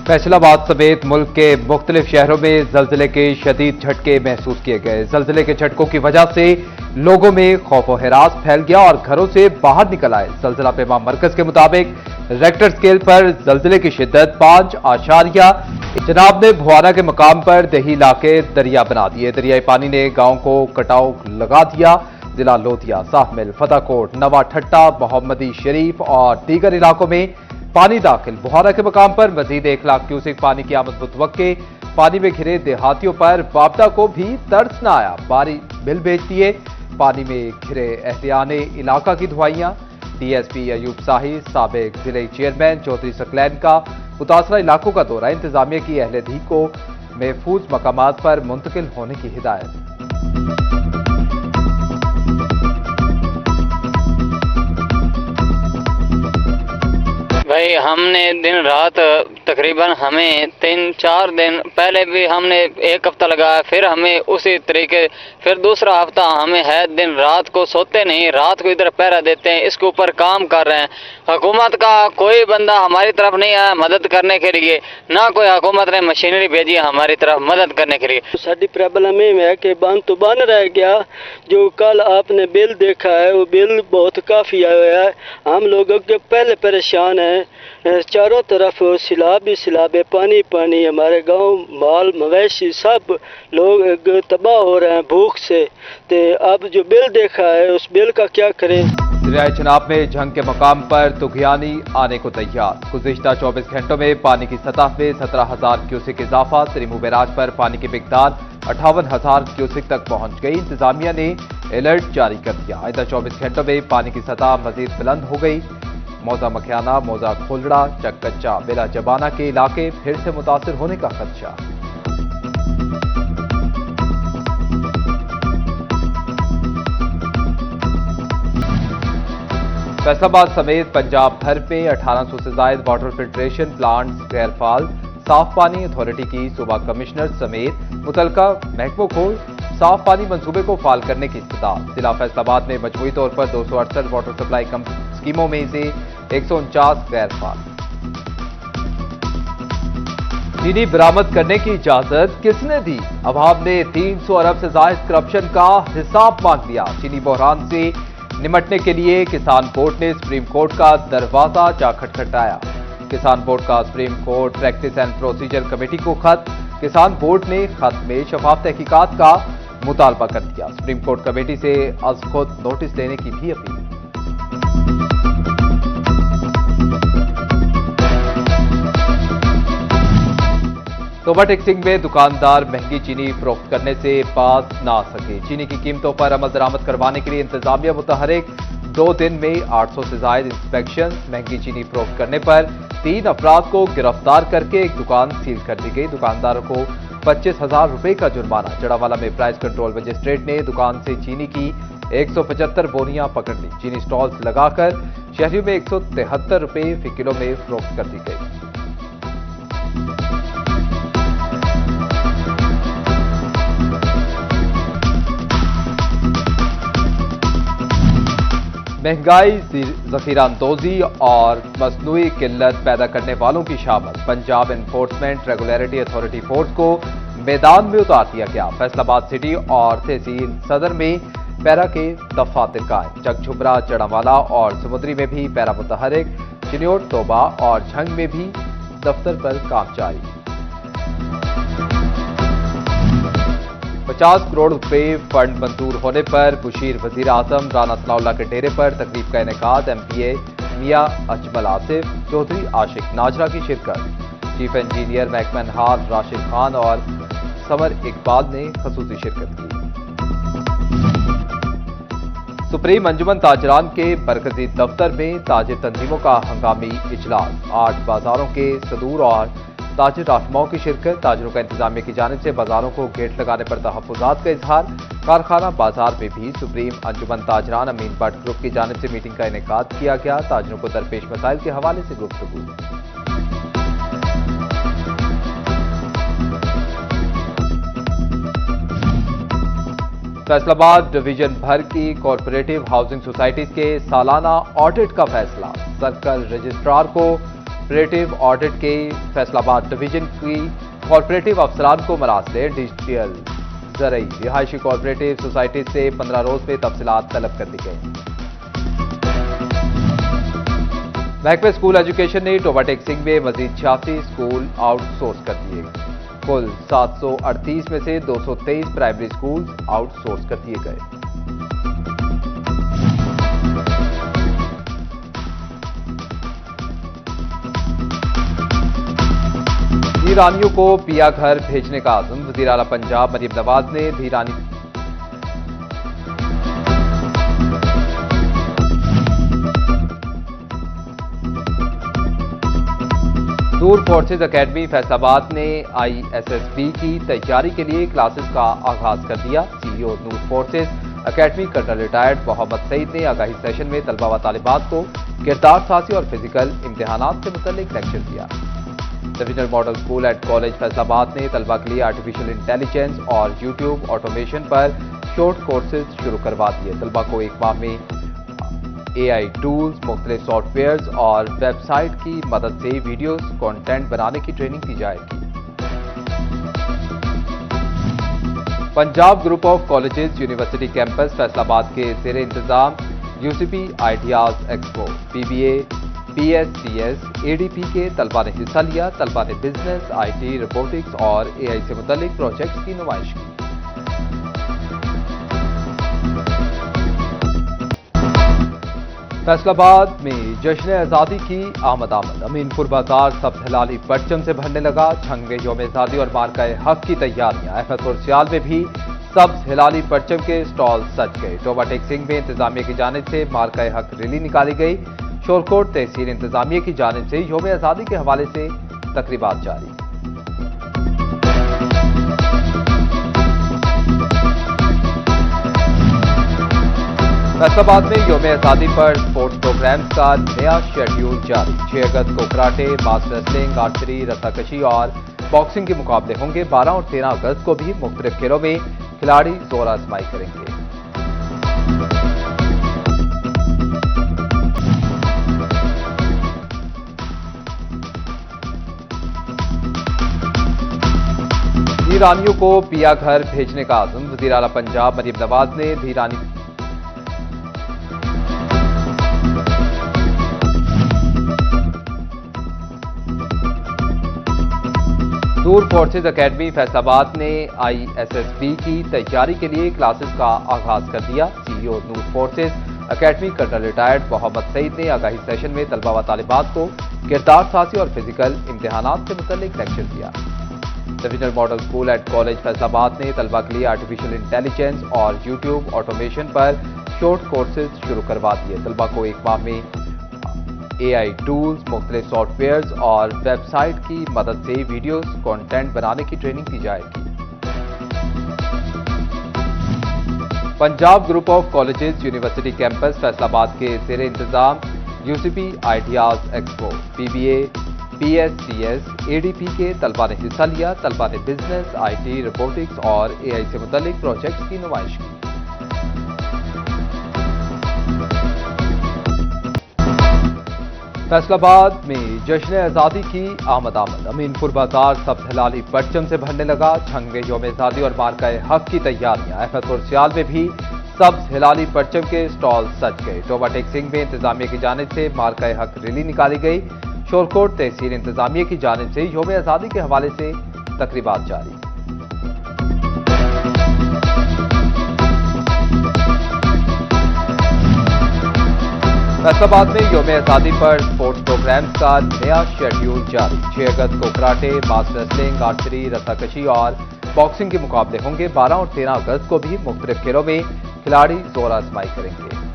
फैसलाबाद समेत मुल्क के मुख्तलिफ शहरों में जल्जले के शदीद झटके महसूस किए गए। जल्जले के झटकों की वजह से लोगों में खौफ और हिरास फैल गया और घरों से बाहर निकल आए। जल्जला पैमा मरकज के मुताबिक रेक्टर स्केल पर जल्जले की शिद्दत 5 जनाब ने भुआना के मकाम पर दही इलाके दरिया बना दिए। दरियाई पानी ने गांव को कटाव लगा दिया। जिला लोधिया, साहमिल, फतेहकोट, नवा ठट्टा, मोहम्मदी शरीफ और दीगर इलाकों में पानी दाखिल। भुआना के मकाम पर मजीद 1 लाख क्यूसेक पानी की आमद मुतवक्के। पानी में घिरे देहातियों पर बापदा को भी तरस न आया। बारी बिल भेज दिए। पानी में घिरे एहतियाने इलाका की दुआइयां। डीएसपी अयूब शाही, साबिक जिले चेयरमैन चौधरी सकलैन का मुतासरा इलाकों का दौरा। इंतजामिया की अहलधी को महफूज मकामात पर मुंतकिल होने की हिदायत। भाई हमने दिन रात तकरीबन हमें 3-4 दिन पहले भी हमने 1 हफ्ता लगाया, फिर हमें उसी तरीके, फिर दूसरा हफ्ता हमें है। दिन रात को सोते नहीं, रात को इधर पहरा देते हैं, इसके ऊपर काम कर रहे हैं। हुकूमत का कोई बंदा हमारी तरफ नहीं आया मदद करने के लिए, ना कोई हुकूमत ने मशीनरी भेजी है हमारी तरफ मदद करने के लिए। साड़ी प्रॉब्लम है कि बंद तो बन रह गया। जो कल आपने बिल देखा है वो बिल बहुत काफ़ी आया है। हम लोग पहले परेशान हैं, चारों तरफ सिलाब ही सिलाब है, पानी पानी। हमारे गांव माल मवेशी सब लोग तबाह हो रहे हैं भूख से। तो अब जो बिल देखा है उस बिल का क्या करें। दरियाए चनाब में जंग के मकाम पर तुगयानी आने को तैयार। गुज़िश्ता 24 घंटों में पानी की सतह में 17,000 क्यूसेक इजाफा। त्रिमू बैराज पर पानी की मिकदार 58,000 क्यूसेक तक पहुंच गई। इंतजामिया ने अलर्ट जारी कर दिया। आइंदा 24 घंटों में पानी की सतह मजीद बुलंद हो गई। मौजा मखियाना, मौजा खोलड़ा, चकच्चा, बेला जबाना के इलाके फिर से मुतासिर होने का खदशा। फैसलाबाद समेत पंजाब भर में 1800 से ज्यादा वाटर फिल्ट्रेशन प्लांट्स गैरफाल। साफ पानी अथॉरिटी की सूबा कमिश्नर समेत मुतलका महकमों को साफ पानी मंसूबे को फाल करने की इस्तदाद। जिला फैसलाबाद में मजमूई तौर पर 268 वाटर सप्लाई स्कीमों में से 149 गैरफाल। चीनी बरामद करने की इजाजत किसने दी? अवाम ने 300 अरब से ज्यादा करप्शन का हिसाब मांग लिया। चीनी बहरान से निमटने के लिए किसान बोर्ड ने सुप्रीम कोर्ट का दरवाजा जा खटखटाया। किसान बोर्ड का supreme court practice and procedure committee को खत। किसान बोर्ड ने खत में शफाफ तहकीकात का मुतालबा कर दिया। सुप्रीम कोर्ट कमेटी से अज खुद नोटिस लेने की भी अपील। तोबा टेक्सिंग में दुकानदार महंगी चीनी फरोख्त करने से बाज ना आ सके। चीनी की कीमतों पर अमल दरामद करवाने के लिए इंतजामिया मुतहरिक। 2 दिन में 800 से ज्यादा इंस्पेक्शन। महंगी चीनी फरोख्त करने पर 3 अफराद को गिरफ्तार करके एक दुकान सील कर दी गई। दुकानदारों को 25,000 रुपए का जुर्माना। जड़ावाला में प्राइस कंट्रोल मजिस्ट्रेट ने दुकान से चीनी की 175 बोरियां पकड़ ली। चीनी स्टॉल्स लगाकर शहरियों में 173 रुपए फी किलो में फरोख्त कर दी गई। महंगाई, जखीरांदोजी और मसनूई किल्लत पैदा करने वालों की शामत। Punjab enforcement regulatory authority force को मैदान में उतार दिया गया। फैसलाबाद सिटी और तहसील सदर में पैरा के दफातर कायम। चकझुबरा, चढ़ावाला और समुद्री में भी पैरा मुतहरिक। चिन्योट, तोबा और झंग में भी दफ्तर पर काम जारी। 50 करोड़ रुपए फंड मंजूर होने पर मुशीर वजीर आजम राना सनाउल्लाह के डेरे पर तकरीब का इनेकाद। एमपीए मियां अजमल आसिफ, चौधरी आशिक नाजरा की शिरकत। चीफ इंजीनियर महकमा हाल राशिद खान और समर इकबाल ने खसूसी शिरकत की। सुप्रीम अंजुमन ताजरान के मरकजी दफ्तर में ताजिर तंजीमों का हंगामी इजलास। 8 बाजारों के सदूर और ताजिर रहनुमाओं की शिरकत। ताजिरों का इंतजामिया की जानिब से बाजारों को गेट लगाने पर तहफ्फुज़ात का इजहार। कारखाना बाजार में भी सुप्रीम अंजुमन ताजरान अमीन भट्ट ग्रुप की जानिब से मीटिंग का इनेकाद किया गया। ताजिरों को दरपेश मसाइल के हवाले से गुफ्तगू। फैसलाबाद डिवीजन भर की कॉरपोरेटिव हाउसिंग सोसाइटीज के सालाना ऑडिट का फैसला। सर्कल रजिस्ट्रार को कॉर्पोरेटिव ऑडिट के फैसलाबाद डिवीजन की कॉर्पोरेटिव अफसरान को मरासले डिजिटल जरिए रिहायशी कॉर्पोरेटिव सोसाइटी से 15 रोज में तफसीलात तलब कर दी गई। महकमे स्कूल एजुकेशन ने टोबा टेक्सिंग में मजीद 86 स्कूल आउटसोर्स कर दिए। कुल 738 में से 223 प्राइमरी स्कूल आउटसोर्स कर दिए गए। धीरानियों को पिया घर भेजने का आज़म, वज़ीर आला पंजाब मरीम नवाज ने दूर फोर्सेज अकेडमी फैसलाबाद ने ISSB की तैयारी के लिए क्लासेस का आगाज कर दिया। CEO Noor forces academy colonel retired Mohammad Saeed ने आगाही सेशन में तलबा व तालिबात को किरदार साजी और फिजिकल इम्तिहानात से मुतल्लिक लेक्चर दिया। Divisional model school and college Faisalabad ने तलबा के लिए आर्टिफिशियल इंटेलिजेंस और YouTube ऑटोमेशन पर शॉर्ट कोर्सेज शुरू करवा दिए। तलबा को एक माह में AI टूल्स, मुख्तलिफ सॉफ्टवेयर्स और वेबसाइट की मदद से वीडियोस कंटेंट बनाने की ट्रेनिंग दी जाएगी। Punjab group of colleges university campus Faisalabad के ज़ेरे इंतजाम UCP ideas expo PBA PSCS ADP के तलबा ने हिस्सा लिया। तलबा ने बिजनेस, IT, रोबोटिक्स और AI से मुतल्लिक प्रोजेक्ट्स की नुमाइश की। फैसलाबाद में जश्न आज़ादी की आमद अमीनपुर बाजार सब हिलाली परचम से भरने लगा। छंगे यौम आज़ादी और मार्का हक की तैयारियां। अहमदपुर सियाल में भी सब्ज हिलाली परचम के स्टॉल सज गए। टोबा टेक्सिंग में इंतजामिया की जानिब से मार्का हक रैली निकाली गई। शोरकोट तहसील इंतजामिया की जानिब से यौम आज़ादी के हवाले से तकरीबात जारी। फैसलाबाद में यौम आज़ादी पर स्पोर्ट्स प्रोग्राम्स का नया शेड्यूल जारी। 6 अगस्त को कराटे, मास रेसलिंग, आर्चरी, रस्साकशी और बॉक्सिंग के मुकाबले होंगे। 12 और 13 अगस्त को भी मुख्तलिफ खेलों में खिलाड़ी जोर आजमाई करेंगे। धीरानियों को पिया घर भेजने का आज़म, वज़ीर आला पंजाब मरीम नवाज ने दूर फोर्सेज अकेडमी फैसलाबाद ने ISSB की तैयारी के लिए क्लासेस का आगाज कर दिया। CEO Noor forces academy colonel retired Mohammad Saeed ने आगाही सेशन में तलबा व तालिबात को किरदार साजी और फिजिकल इम्तिहानात से मुतल्लिक लेक्चर दिया। Divisional model school and college Faisalabad ने तलबा के लिए आर्टिफिशियल इंटेलिजेंस और YouTube ऑटोमेशन पर शॉर्ट कोर्सेज शुरू करवा दिए। तलबा को एक माह में AI टूल्स, मुख्तलिफ सॉफ्टवेयर्स और वेबसाइट की मदद से वीडियोस कंटेंट बनाने की ट्रेनिंग दी जाएगी। Punjab group of colleges university campus Faisalabad के ज़ेरे इंतजाम UCP ideas expo PBA PSCS ADP के तलबा ने हिस्सा लिया। तलबा ने बिजनेस, IT, रोबोटिक्स और AI से मुतल्लिक प्रोजेक्ट्स की नुमाइश की। फैसलाबाद में जश्न आज़ादी की आमद अमीनपुर बाजार सब हिलाली परचम से भरने लगा। छंगे यौम आज़ादी और मार्का हक की तैयारियां। अहमदपुर सियाल में भी सब्ज हिलाली परचम के स्टॉल सज गए। टोबा टेक्सिंग में इंतजामिया की जानिब से मार्का हक रैली निकाली गई। शोरकोट तहसील इंतजामिया की जानिब से यौम आज़ादी के हवाले से तकरीबात जारी। फैसलाबाद में यौम आज़ादी पर स्पोर्ट्स प्रोग्राम्स का नया शेड्यूल जारी। 6 अगस्त को कराटे, मास रेसलिंग, आर्चरी, रस्साकशी और बॉक्सिंग के मुकाबले होंगे। 12 और 13 अगस्त को भी मुख्तलिफ खेलों में खिलाड़ी जोर आजमाई करेंगे।